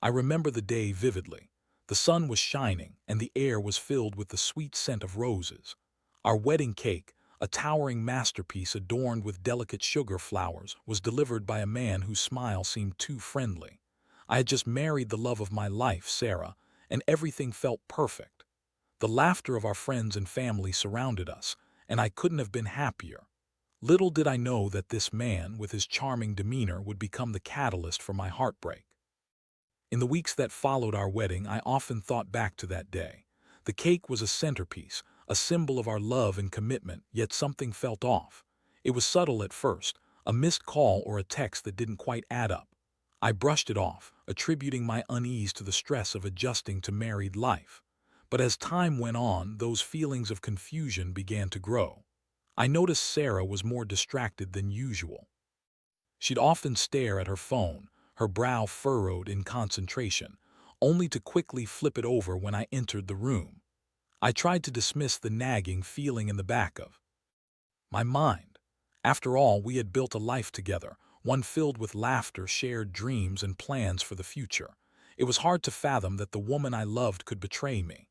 I remember the day vividly. The sun was shining, and the air was filled with the sweet scent of roses. Our wedding cake, a towering masterpiece adorned with delicate sugar flowers, was delivered by a man whose smile seemed too friendly. I had just married the love of my life, Sarah, and everything felt perfect. The laughter of our friends and family surrounded us, and I couldn't have been happier. Little did I know that this man, with his charming demeanor, would become the catalyst for my heartbreak. In the weeks that followed our wedding, I often thought back to that day. The cake was a centerpiece, a symbol of our love and commitment, yet something felt off. It was subtle at first, a missed call or a text that didn't quite add up. I brushed it off, attributing my unease to the stress of adjusting to married life. But as time went on, those feelings of confusion began to grow. I noticed Sarah was more distracted than usual. She'd often stare at her phone, her brow furrowed in concentration, only to quickly flip it over when I entered the room. I tried to dismiss the nagging feeling in the back of my mind. After all, we had built a life together, one filled with laughter, shared dreams, and plans for the future. It was hard to fathom that the woman I loved could betray me.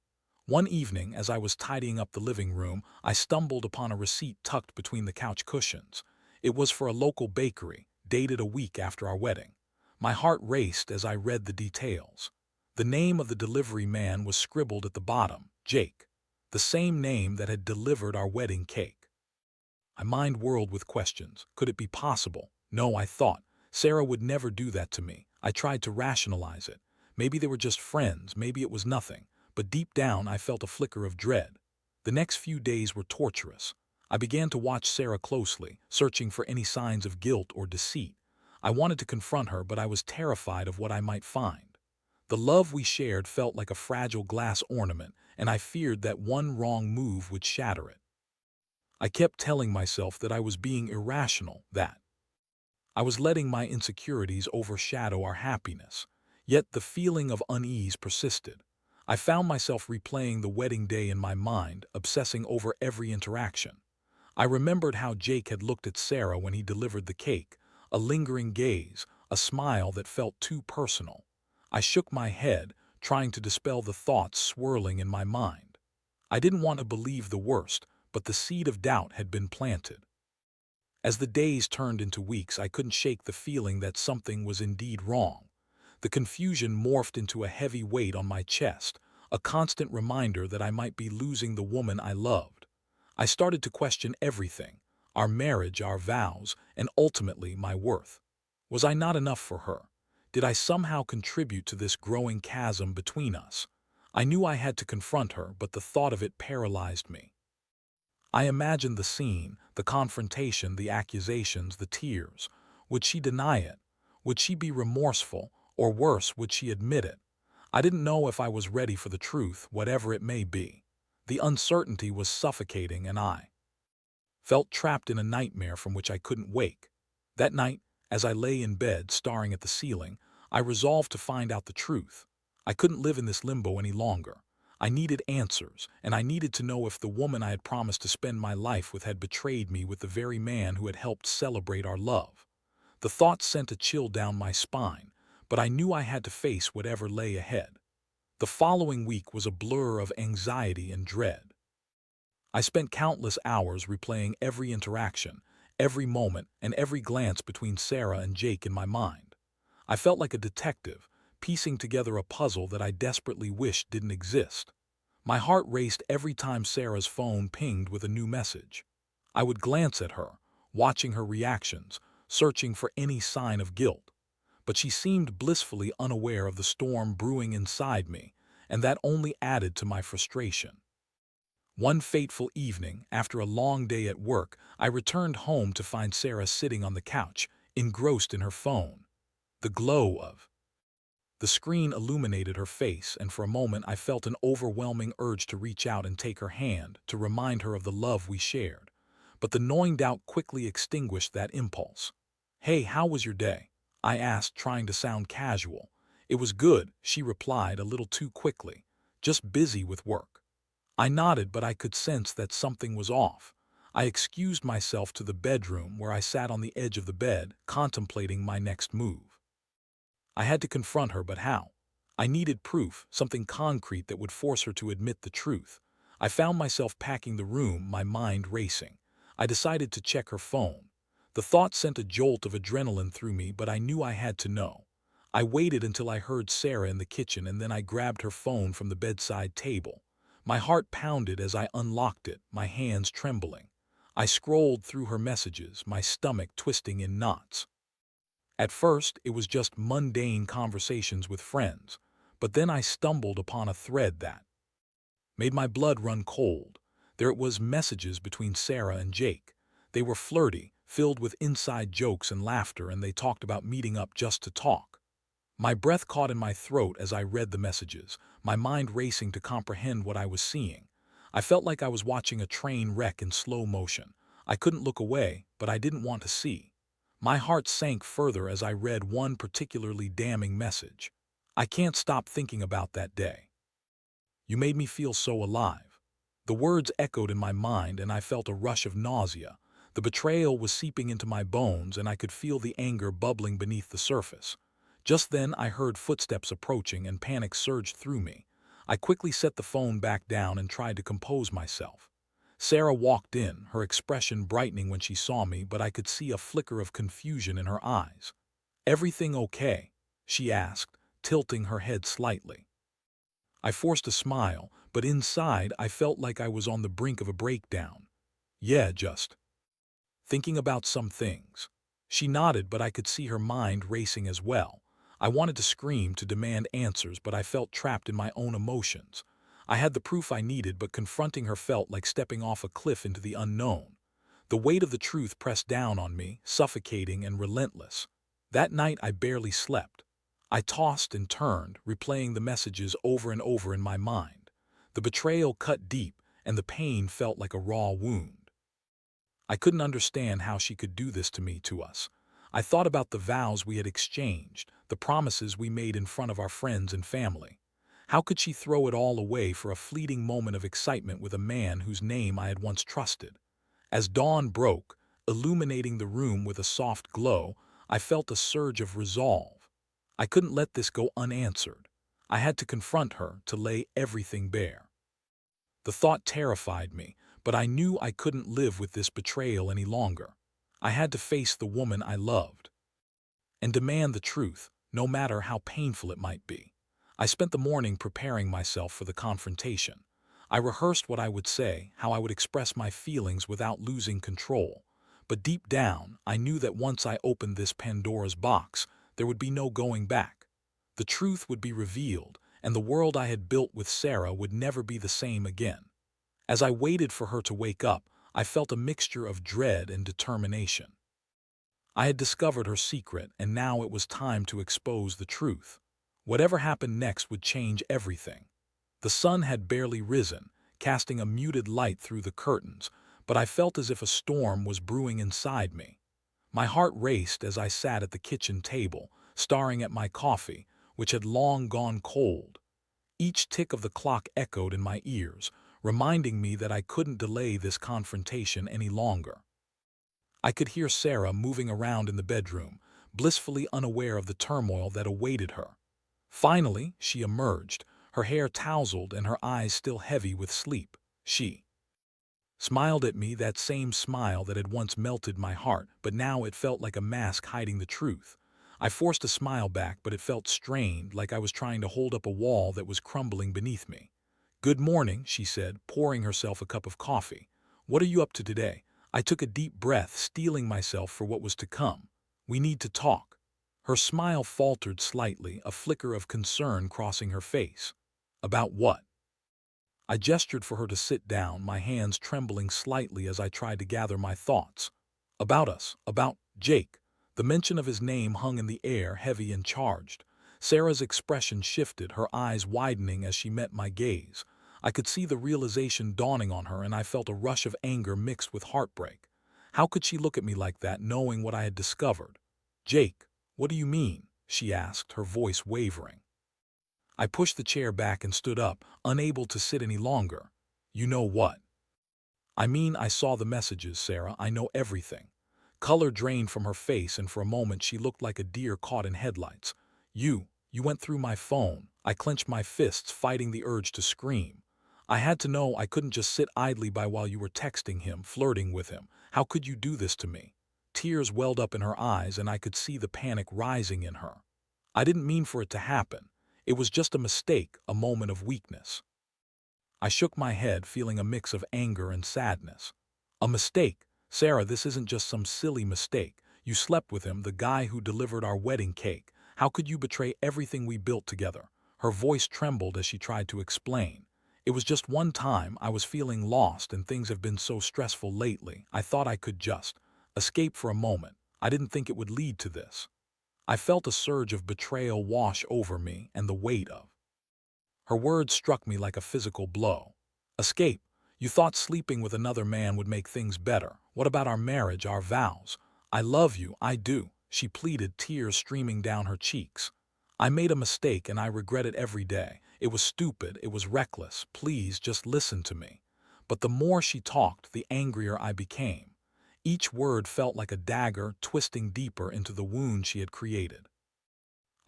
One evening, as I was tidying up the living room, I stumbled upon a receipt tucked between the couch cushions. It was for a local bakery, dated a week after our wedding. My heart raced as I read the details. The name of the delivery man was scribbled at the bottom, Jake, the same name that had delivered our wedding cake. My mind whirled with questions. Could it be possible? No, I thought. Sarah would never do that to me. I tried to rationalize it. Maybe they were just friends, maybe it was nothing. But deep down I felt a flicker of dread. The next few days were torturous. I began to watch Sarah closely, searching for any signs of guilt or deceit. I wanted to confront her, but I was terrified of what I might find. The love we shared felt like a fragile glass ornament, and I feared that one wrong move would shatter it. I kept telling myself that I was being irrational, that I was letting my insecurities overshadow our happiness. Yet the feeling of unease persisted. I found myself replaying the wedding day in my mind, obsessing over every interaction. I remembered how Jake had looked at Sarah when he delivered the cake, a lingering gaze, a smile that felt too personal. I shook my head, trying to dispel the thoughts swirling in my mind. I didn't want to believe the worst, but the seed of doubt had been planted. As the days turned into weeks, I couldn't shake the feeling that something was indeed wrong. The confusion morphed into a heavy weight on my chest, a constant reminder that I might be losing the woman I loved. I started to question everything, our marriage, our vows, and ultimately my worth. Was I not enough for her? Did I somehow contribute to this growing chasm between us? I knew I had to confront her, but the thought of it paralyzed me. I imagined the scene, the confrontation, the accusations, the tears. Would she deny it? Would she be remorseful? Or worse, would she admit it? I didn't know if I was ready for the truth, whatever it may be. The uncertainty was suffocating, and I felt trapped in a nightmare from which I couldn't wake. That night, as I lay in bed staring at the ceiling, I resolved to find out the truth. I couldn't live in this limbo any longer. I needed answers, and I needed to know if the woman I had promised to spend my life with had betrayed me with the very man who had helped celebrate our love. The thought sent a chill down my spine, but I knew I had to face whatever lay ahead. The following week was a blur of anxiety and dread. I spent countless hours replaying every interaction, every moment, and every glance between Sarah and Jake in my mind. I felt like a detective, piecing together a puzzle that I desperately wished didn't exist. My heart raced every time Sarah's phone pinged with a new message. I would glance at her, watching her reactions, searching for any sign of guilt. But she seemed blissfully unaware of the storm brewing inside me, and that only added to my frustration. One fateful evening, after a long day at work, I returned home to find Sarah sitting on the couch, engrossed in her phone. The glow of the screen illuminated her face, and for a moment I felt an overwhelming urge to reach out and take her hand, to remind her of the love we shared. But the gnawing doubt quickly extinguished that impulse. "Hey, how was your day?" I asked, trying to sound casual. "It was good," she replied a little too quickly. "Just busy with work." I nodded, but I could sense that something was off. I excused myself to the bedroom, where I sat on the edge of the bed, contemplating my next move. I had to confront her, but how? I needed proof, something concrete that would force her to admit the truth. I found myself packing the room, my mind racing. I decided to check her phone. The thought sent a jolt of adrenaline through me, but I knew I had to know. I waited until I heard Sarah in the kitchen, and then I grabbed her phone from the bedside table. My heart pounded as I unlocked it, my hands trembling. I scrolled through her messages, my stomach twisting in knots. At first, it was just mundane conversations with friends, but then I stumbled upon a thread that made my blood run cold. There it was, messages between Sarah and Jake. They were flirty, filled with inside jokes and laughter, and they talked about meeting up just to talk. My breath caught in my throat as I read the messages, my mind racing to comprehend what I was seeing. I felt like I was watching a train wreck in slow motion. I couldn't look away, but I didn't want to see. My heart sank further as I read one particularly damning message. "I can't stop thinking about that day. You made me feel so alive." The words echoed in my mind, and I felt a rush of nausea. The betrayal was seeping into my bones, and I could feel the anger bubbling beneath the surface. Just then I heard footsteps approaching, and panic surged through me. I quickly set the phone back down and tried to compose myself. Sarah walked in, her expression brightening when she saw me, but I could see a flicker of confusion in her eyes. "Everything okay?" she asked, tilting her head slightly. I forced a smile, but inside I felt like I was on the brink of a breakdown. "Yeah, just thinking about some things." She nodded, but I could see her mind racing as well. I wanted to scream, to demand answers, but I felt trapped in my own emotions. I had the proof I needed, but confronting her felt like stepping off a cliff into the unknown. The weight of the truth pressed down on me, suffocating and relentless. That night I barely slept. I tossed and turned, replaying the messages over and over in my mind. The betrayal cut deep, and the pain felt like a raw wound. I couldn't understand how she could do this to me, to us. I thought about the vows we had exchanged, the promises we made in front of our friends and family. How could she throw it all away for a fleeting moment of excitement with a man whose name I had once trusted? As dawn broke, illuminating the room with a soft glow, I felt a surge of resolve. I couldn't let this go unanswered. I had to confront her, to lay everything bare. The thought terrified me, but I knew I couldn't live with this betrayal any longer. I had to face the woman I loved and demand the truth, no matter how painful it might be. I spent the morning preparing myself for the confrontation. I rehearsed what I would say, how I would express my feelings without losing control. But deep down, I knew that once I opened this Pandora's box, there would be no going back. The truth would be revealed, and the world I had built with Sarah would never be the same again. As I waited for her to wake up, I felt a mixture of dread and determination. I had discovered her secret, and now it was time to expose the truth. Whatever happened next would change everything. The sun had barely risen, casting a muted light through the curtains, but I felt as if a storm was brewing inside me. My heart raced as I sat at the kitchen table, staring at my coffee, which had long gone cold. Each tick of the clock echoed in my ears, reminding me that I couldn't delay this confrontation any longer. I could hear Sarah moving around in the bedroom, blissfully unaware of the turmoil that awaited her. Finally, she emerged, her hair tousled and her eyes still heavy with sleep. She smiled at me, that same smile that had once melted my heart, but now it felt like a mask hiding the truth. I forced a smile back, but it felt strained, like I was trying to hold up a wall that was crumbling beneath me. "Good morning," she said, pouring herself a cup of coffee. "What are you up to today?" I took a deep breath, steeling myself for what was to come. "We need to talk." Her smile faltered slightly, a flicker of concern crossing her face. "About what?" I gestured for her to sit down, my hands trembling slightly as I tried to gather my thoughts. "About us, about Jake." The mention of his name hung in the air, heavy and charged. Sarah's expression shifted, her eyes widening as she met my gaze. I could see the realization dawning on her, and I felt a rush of anger mixed with heartbreak. How could she look at me like that, knowing what I had discovered? "Jake, what do you mean?" she asked, her voice wavering. I pushed the chair back and stood up, unable to sit any longer. "You know what?" "I mean, I saw the messages, Sarah. I know everything." Color drained from her face, and for a moment she looked like a deer caught in headlights. You went through my phone, I clenched my fists, fighting the urge to scream. I had to know I couldn't just sit idly by while you were texting him, flirting with him. How could you do this to me? Tears welled up in her eyes, and I could see the panic rising in her. I didn't mean for it to happen. It was just a mistake, a moment of weakness. I shook my head, feeling a mix of anger and sadness. A mistake? Sarah, this isn't just some silly mistake. You slept with him, the guy who delivered our wedding cake. How could you betray everything we built together? Her voice trembled as she tried to explain. It was just one time. I was feeling lost, and things have been so stressful lately. I thought I could just escape for a moment. I didn't think it would lead to this. I felt a surge of betrayal wash over me, and the weight of her words struck me like a physical blow. Escape? You thought sleeping with another man would make things better. What about our marriage, our vows? I love you, I do, she pleaded, tears streaming down her cheeks. I made a mistake and I regret it every day. It was stupid, it was reckless. Please just listen to me. But the more she talked, the angrier I became. Each word felt like a dagger, twisting deeper into the wound she had created.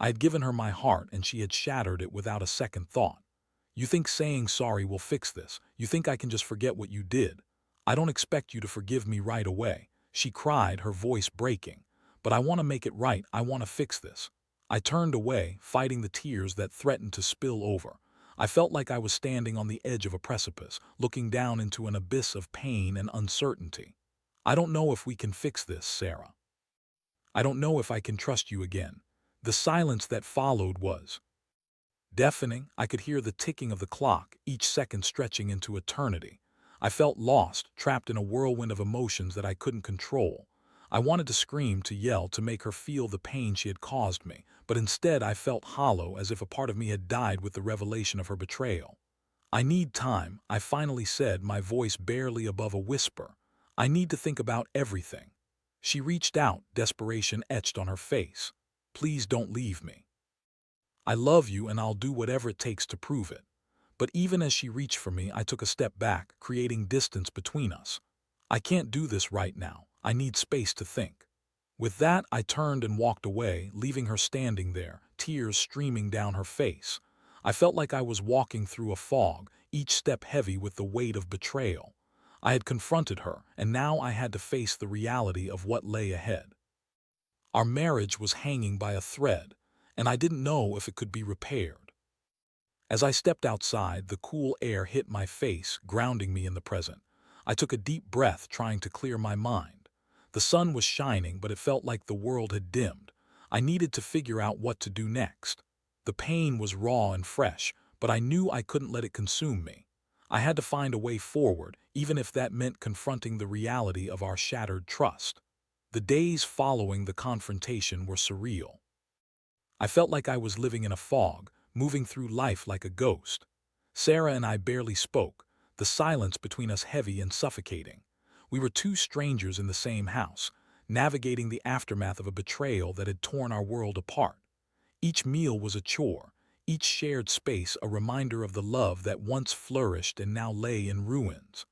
I had given her my heart, and she had shattered it without a second thought. You think saying sorry will fix this? You think I can just forget what you did? I don't expect you to forgive me right away, she cried, her voice breaking. But I want to make it right. I want to fix this. I turned away, fighting the tears that threatened to spill over. I felt like I was standing on the edge of a precipice, looking down into an abyss of pain and uncertainty. I don't know if we can fix this, Sarah. I don't know if I can trust you again. The silence that followed was deafening. I could hear the ticking of the clock, each second stretching into eternity. I felt lost, trapped in a whirlwind of emotions that I couldn't control. I wanted to scream, to yell, to make her feel the pain she had caused me, but instead I felt hollow, as if a part of me had died with the revelation of her betrayal. I need time, I finally said, my voice barely above a whisper. I need to think about everything. She reached out, desperation etched on her face. Please don't leave me. I love you, and I'll do whatever it takes to prove it. But even as she reached for me, I took a step back, creating distance between us. I can't do this right now. I need space to think. With that, I turned and walked away, leaving her standing there, tears streaming down her face. I felt like I was walking through a fog, each step heavy with the weight of betrayal. I had confronted her, and now I had to face the reality of what lay ahead. Our marriage was hanging by a thread, and I didn't know if it could be repaired. As I stepped outside, the cool air hit my face, grounding me in the present. I took a deep breath, trying to clear my mind. The sun was shining, but it felt like the world had dimmed. I needed to figure out what to do next. The pain was raw and fresh, but I knew I couldn't let it consume me. I had to find a way forward, even if that meant confronting the reality of our shattered trust. The days following the confrontation were surreal. I felt like I was living in a fog, moving through life like a ghost. Sarah and I barely spoke, the silence between us heavy and suffocating. We were two strangers in the same house, navigating the aftermath of a betrayal that had torn our world apart. Each meal was a chore, each shared space a reminder of the love that once flourished and now lay in ruins.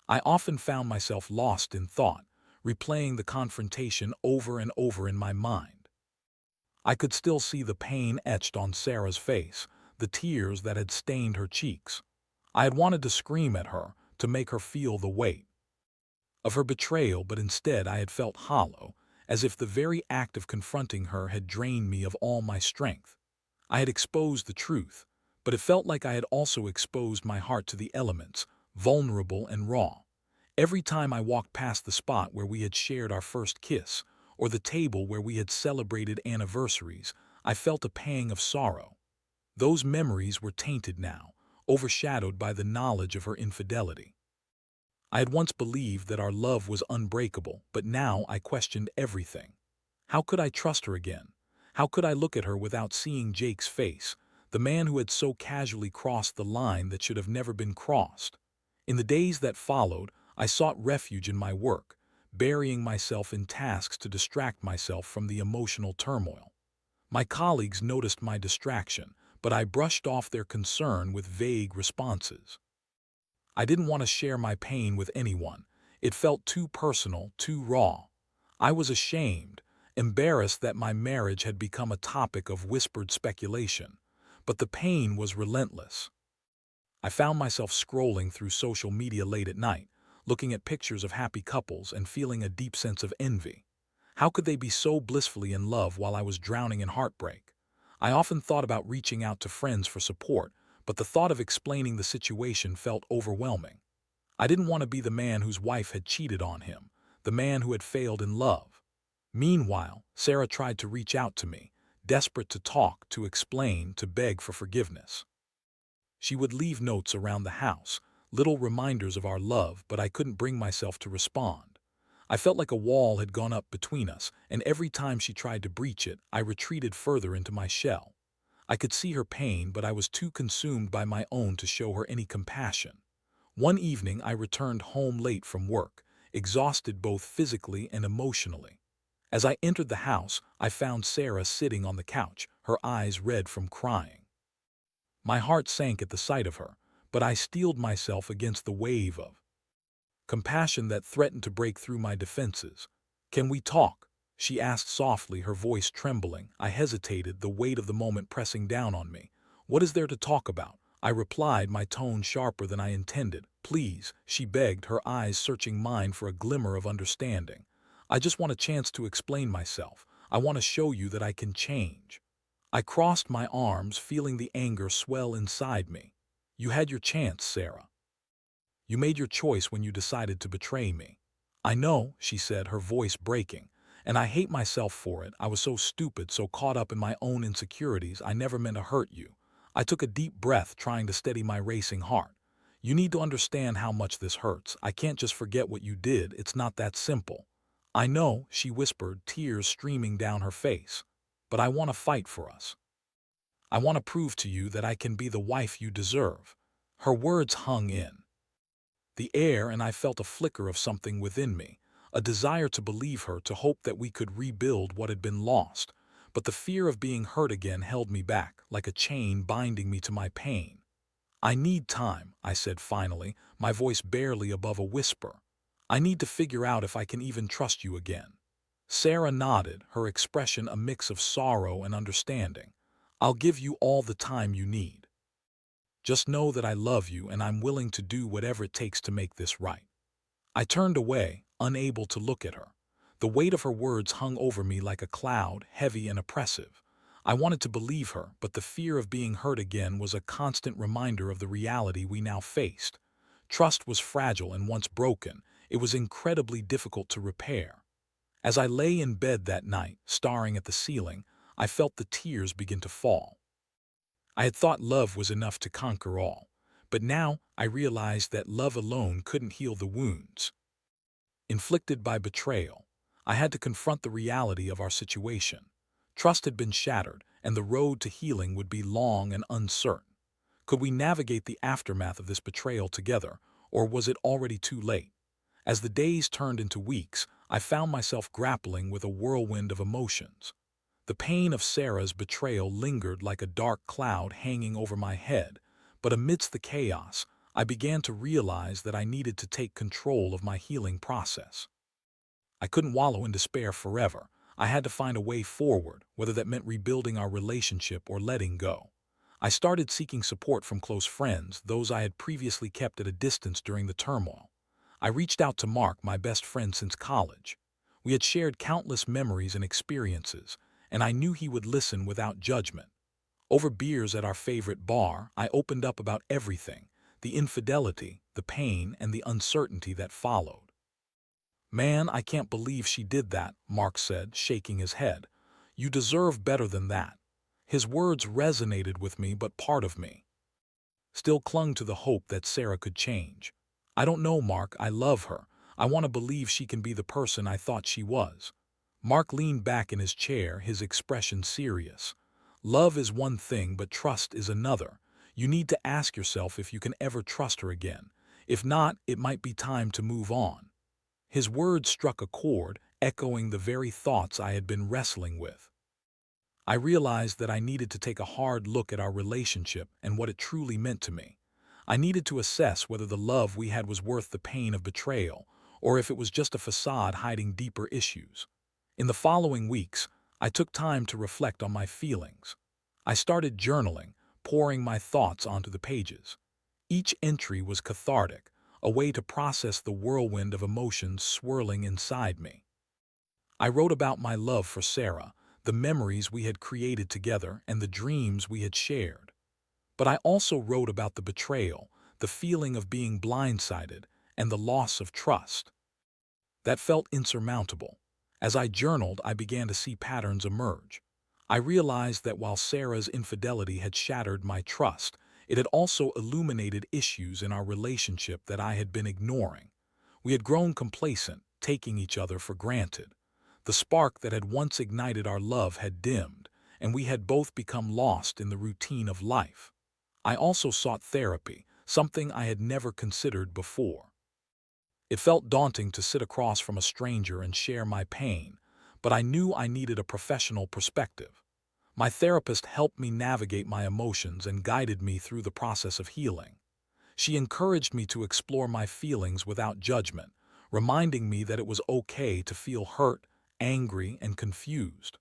I often found myself lost in thought, replaying the confrontation over and over in my mind. I could still see the pain etched on Sarah's face, the tears that had stained her cheeks. I had wanted to scream at her, to make her feel the weight of her betrayal, but instead I had felt hollow, as if the very act of confronting her had drained me of all my strength. I had exposed the truth, but it felt like I had also exposed my heart to the elements, vulnerable and raw. Every time I walked past the spot where we had shared our first kiss, or the table where we had celebrated anniversaries, I felt a pang of sorrow. Those memories were tainted now, overshadowed by the knowledge of her infidelity. I had once believed that our love was unbreakable, but now I questioned everything. How could I trust her again? How could I look at her without seeing Jake's face, the man who had so casually crossed the line that should have never been crossed? In the days that followed, I sought refuge in my work, burying myself in tasks to distract myself from the emotional turmoil. My colleagues noticed my distraction, but I brushed off their concern with vague responses. I didn't want to share my pain with anyone. It felt too personal, too raw. I was ashamed, embarrassed that my marriage had become a topic of whispered speculation. but the pain was relentless. I found myself scrolling through social media late at night, looking at pictures of happy couples and feeling a deep sense of envy. How could they be so blissfully in love while I was drowning in heartbreak? I often thought about reaching out to friends for support, but the thought of explaining the situation felt overwhelming. I didn't want to be the man whose wife had cheated on him, the man who had failed in love. Meanwhile, Sarah tried to reach out to me, desperate to talk, to explain, to beg for forgiveness. She would leave notes around the house, little reminders of our love, but I couldn't bring myself to respond. I felt like a wall had gone up between us, and every time she tried to breach it, I retreated further into my shell. I could see her pain, but I was too consumed by my own to show her any compassion. One evening, I returned home late from work, exhausted both physically and emotionally. As I entered the house, I found Sarah sitting on the couch, her eyes red from crying. My heart sank at the sight of her, but I steeled myself against the wave of compassion that threatened to break through my defenses. "Can we talk?" she asked softly, her voice trembling. I hesitated, the weight of the moment pressing down on me. "What is there to talk about?" I replied, my tone sharper than I intended. "Please," she begged, her eyes searching mine for a glimmer of understanding. "I just want a chance to explain myself. I want to show you that I can change." I crossed my arms, feeling the anger swell inside me. "You had your chance, Sarah. You made your choice when you decided to betray me." "I know," she said, her voice breaking, "and I hate myself for it. I was so stupid, so caught up in my own insecurities. I never meant to hurt you." I took a deep breath, trying to steady my racing heart. "You need to understand how much this hurts. I can't just forget what you did. It's not that simple." "I know," she whispered, tears streaming down her face. "But I want to fight for us. I want to prove to you that I can be the wife you deserve." Her words hung in the air, and I felt a flicker of something within me, a desire to believe her, to hope that we could rebuild what had been lost. But the fear of being hurt again held me back, like a chain binding me to my pain. "I need time," I said finally, my voice barely above a whisper. "I need to figure out if I can even trust you again." Sarah nodded, her expression a mix of sorrow and understanding. "I'll give you all the time you need. Just know that I love you and I'm willing to do whatever it takes to make this right." I turned away, unable to look at her. The weight of her words hung over me like a cloud, heavy and oppressive. I wanted to believe her, but the fear of being hurt again was a constant reminder of the reality we now faced. Trust was fragile, and once broken, it was incredibly difficult to repair. As I lay in bed that night, staring at the ceiling, I felt the tears begin to fall. I had thought love was enough to conquer all, but now I realized that love alone couldn't heal the wounds inflicted by betrayal. I had to confront the reality of our situation. Trust had been shattered, and the road to healing would be long and uncertain. Could we navigate the aftermath of this betrayal together, or was it already too late? As the days turned into weeks, I found myself grappling with a whirlwind of emotions. The pain of Sarah's betrayal lingered like a dark cloud hanging over my head, but amidst the chaos, I began to realize that I needed to take control of my healing process. I couldn't wallow in despair forever. I had to find a way forward, whether that meant rebuilding our relationship or letting go. I started seeking support from close friends, those I had previously kept at a distance during the turmoil. I reached out to Mark, my best friend since college. We had shared countless memories and experiences, and I knew he would listen without judgment. Over beers at our favorite bar, I opened up about everything: the infidelity, the pain, and the uncertainty that followed. "Man, I can't believe she did that," Mark said, shaking his head. "You deserve better than that." His words resonated with me, but part of me still clung to the hope that Sarah could change. "I don't know, Mark. I love her. I want to believe she can be the person I thought she was." Mark leaned back in his chair, his expression serious. "Love is one thing, but trust is another. You need to ask yourself if you can ever trust her again. If not, it might be time to move on." His words struck a chord, echoing the very thoughts I had been wrestling with. I realized that I needed to take a hard look at our relationship and what it truly meant to me. I needed to assess whether the love we had was worth the pain of betrayal, or if it was just a facade hiding deeper issues. In the following weeks, I took time to reflect on my feelings. I started journaling, pouring my thoughts onto the pages. Each entry was cathartic, a way to process the whirlwind of emotions swirling inside me. I wrote about my love for Sarah, the memories we had created together, and the dreams we had shared. But I also wrote about the betrayal, the feeling of being blindsided, and the loss of trust. That felt insurmountable. As I journaled, I began to see patterns emerge. I realized that while Sarah's infidelity had shattered my trust, it had also illuminated issues in our relationship that I had been ignoring. We had grown complacent, taking each other for granted. The spark that had once ignited our love had dimmed, and we had both become lost in the routine of life. I also sought therapy, something I had never considered before. It felt daunting to sit across from a stranger and share my pain, but I knew I needed a professional perspective. My therapist helped me navigate my emotions and guided me through the process of healing. She encouraged me to explore my feelings without judgment, reminding me that it was okay to feel hurt, angry, and confused.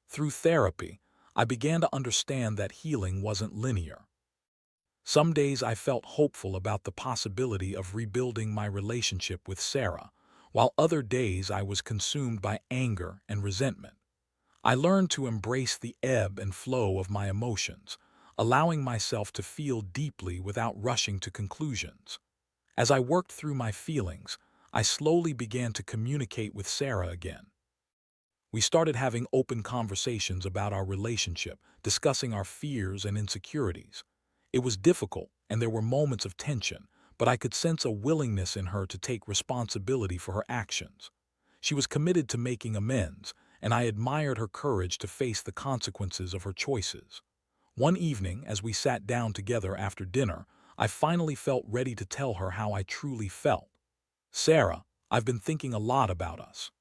Through therapy, I began to understand that healing wasn't linear. Some days I felt hopeful about the possibility of rebuilding my relationship with Sarah, while other days I was consumed by anger and resentment. I learned to embrace the ebb and flow of my emotions, allowing myself to feel deeply without rushing to conclusions. As I worked through my feelings, I slowly began to communicate with Sarah again. We started having open conversations about our relationship, discussing our fears and insecurities. It was difficult, and there were moments of tension, but I could sense a willingness in her to take responsibility for her actions. She was committed to making amends, and I admired her courage to face the consequences of her choices. One evening, as we sat down together after dinner, I finally felt ready to tell her how I truly felt. "Sarah, I've been thinking a lot about us.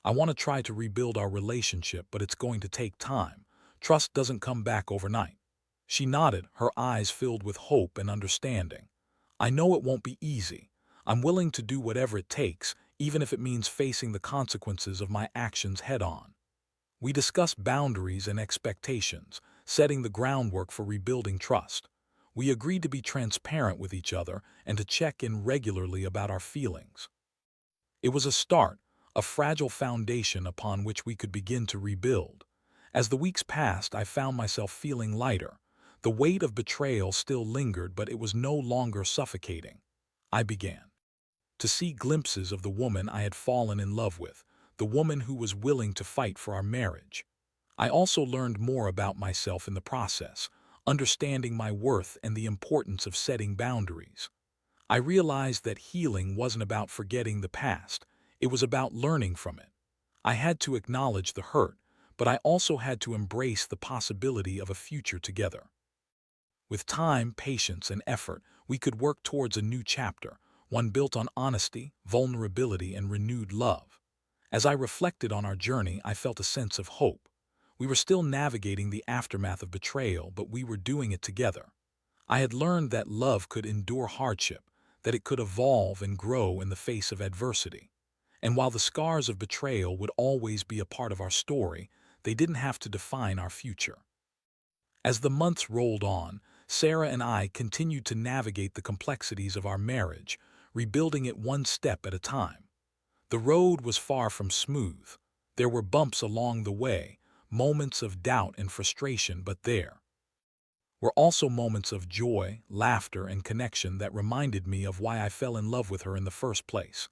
I want to try to rebuild our relationship, but it's going to take time. Trust doesn't come back overnight." She nodded, her eyes filled with hope and understanding. "I know it won't be easy. I'm willing to do whatever it takes, even if it means facing the consequences of my actions head-on." We discussed boundaries and expectations, setting the groundwork for rebuilding trust. We agreed to be transparent with each other and to check in regularly about our feelings. It was a start, a fragile foundation upon which we could begin to rebuild. As the weeks passed, I found myself feeling lighter. The weight of betrayal still lingered, but it was no longer suffocating. I began to see glimpses of the woman I had fallen in love with, the woman who was willing to fight for our marriage. I also learned more about myself in the process, understanding my worth and the importance of setting boundaries. I realized that healing wasn't about forgetting the past, it was about learning from it. I had to acknowledge the hurt, but I also had to embrace the possibility of a future together. With time, patience, and effort, we could work towards a new chapter, one built on honesty, vulnerability, and renewed love. As I reflected on our journey, I felt a sense of hope. We were still navigating the aftermath of betrayal, but we were doing it together. I had learned that love could endure hardship, that it could evolve and grow in the face of adversity. And while the scars of betrayal would always be a part of our story, they didn't have to define our future. As the months rolled on, Sarah and I continued to navigate the complexities of our marriage, rebuilding it one step at a time. The road was far from smooth. There were bumps along the way, moments of doubt and frustration, but there were also moments of joy, laughter, and connection that reminded me of why I fell in love with her in the first place.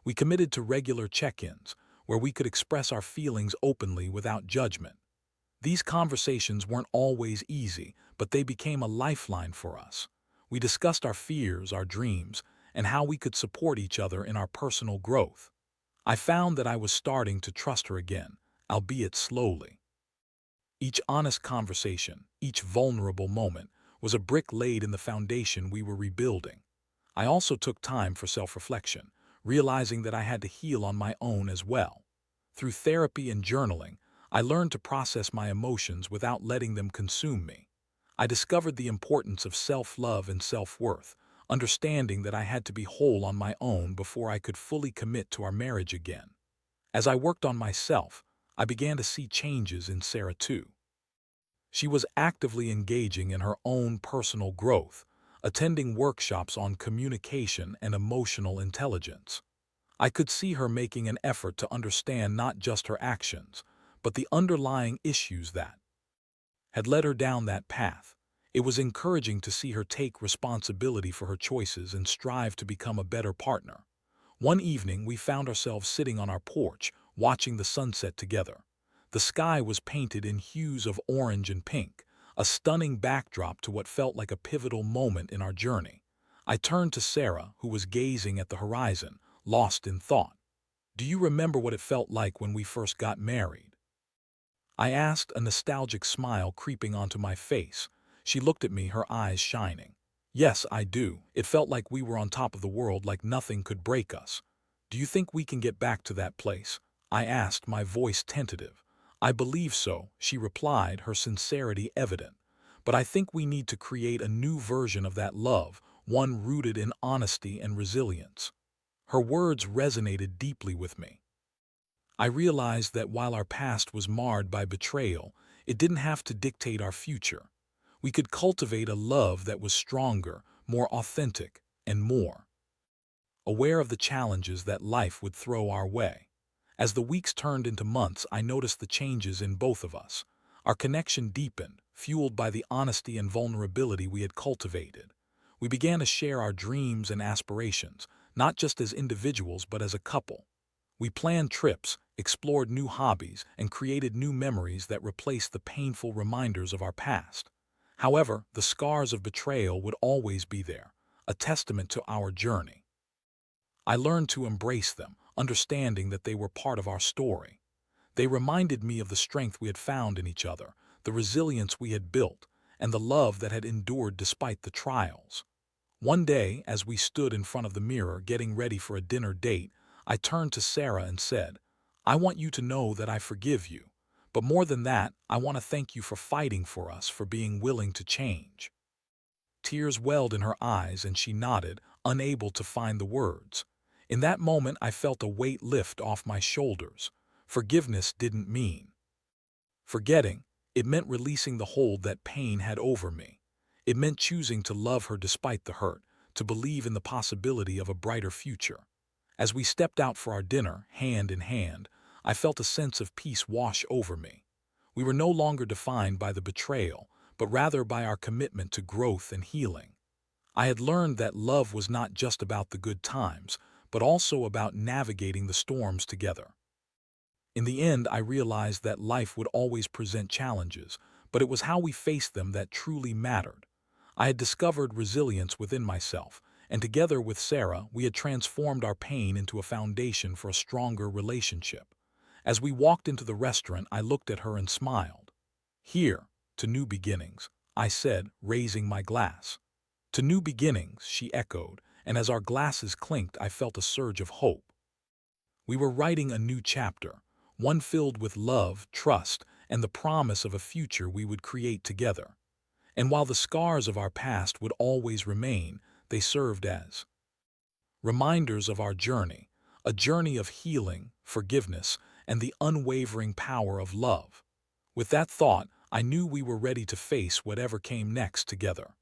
We committed to regular check-ins, where we could express our feelings openly without judgment. These conversations weren't always easy, but they became a lifeline for us. We discussed our fears, our dreams, and how we could support each other in our personal growth. I found that I was starting to trust her again, albeit slowly. Each honest conversation, each vulnerable moment, was a brick laid in the foundation we were rebuilding. I also took time for self-reflection, realizing that I had to heal on my own as well. Through therapy and journaling, I learned to process my emotions without letting them consume me. I discovered the importance of self-love and self-worth, understanding that I had to be whole on my own before I could fully commit to our marriage again. As I worked on myself, I began to see changes in Sarah too. She was actively engaging in her own personal growth, attending workshops on communication and emotional intelligence. I could see her making an effort to understand not just her actions, but the underlying issues that had led her down that path. It was encouraging to see her take responsibility for her choices and strive to become a better partner. One evening, we found ourselves sitting on our porch, watching the sunset together. The sky was painted in hues of orange and pink, a stunning backdrop to what felt like a pivotal moment in our journey. I turned to Sarah, who was gazing at the horizon, lost in thought. "Do you remember what it felt like when we first got married?" I asked, a nostalgic smile creeping onto my face. She looked at me, her eyes shining. "Yes, I do. It felt like we were on top of the world, like nothing could break us." "Do you think we can get back to that place?" I asked, my voice tentative. "I believe so," she replied, her sincerity evident. "But I think we need to create a new version of that love, one rooted in honesty and resilience." Her words resonated deeply with me. I realized that while our past was marred by betrayal, it didn't have to dictate our future. We could cultivate a love that was stronger, more authentic, and more aware of the challenges that life would throw our way. As the weeks turned into months, I noticed the changes in both of us. Our connection deepened, fueled by the honesty and vulnerability we had cultivated. We began to share our dreams and aspirations, not just as individuals but as a couple. We planned trips, explored new hobbies, and created new memories that replaced the painful reminders of our past. However, the scars of betrayal would always be there, a testament to our journey. I learned to embrace them, understanding that they were part of our story. They reminded me of the strength we had found in each other, the resilience we had built, and the love that had endured despite the trials. One day, as we stood in front of the mirror getting ready for a dinner date, I turned to Sarah and said, "I want you to know that I forgive you. But more than that, I want to thank you for fighting for us, for being willing to change." Tears welled in her eyes and she nodded, unable to find the words. In that moment, I felt a weight lift off my shoulders. Forgiveness didn't mean forgetting. It meant releasing the hold that pain had over me. It meant choosing to love her despite the hurt, to believe in the possibility of a brighter future. As we stepped out for our dinner, hand in hand, I felt a sense of peace wash over me. We were no longer defined by the betrayal, but rather by our commitment to growth and healing. I had learned that love was not just about the good times, but also about navigating the storms together. In the end, I realized that life would always present challenges, but it was how we faced them that truly mattered. I had discovered resilience within myself, and together with Sarah, we had transformed our pain into a foundation for a stronger relationship. As we walked into the restaurant, I looked at her and smiled. "Here, to new beginnings," I said, raising my glass. "To new beginnings," she echoed, and as our glasses clinked, I felt a surge of hope. We were writing a new chapter, one filled with love, trust, and the promise of a future we would create together. And while the scars of our past would always remain, they served as reminders of our journey, a journey of healing, forgiveness, and the unwavering power of love. With that thought, I knew we were ready to face whatever came next together.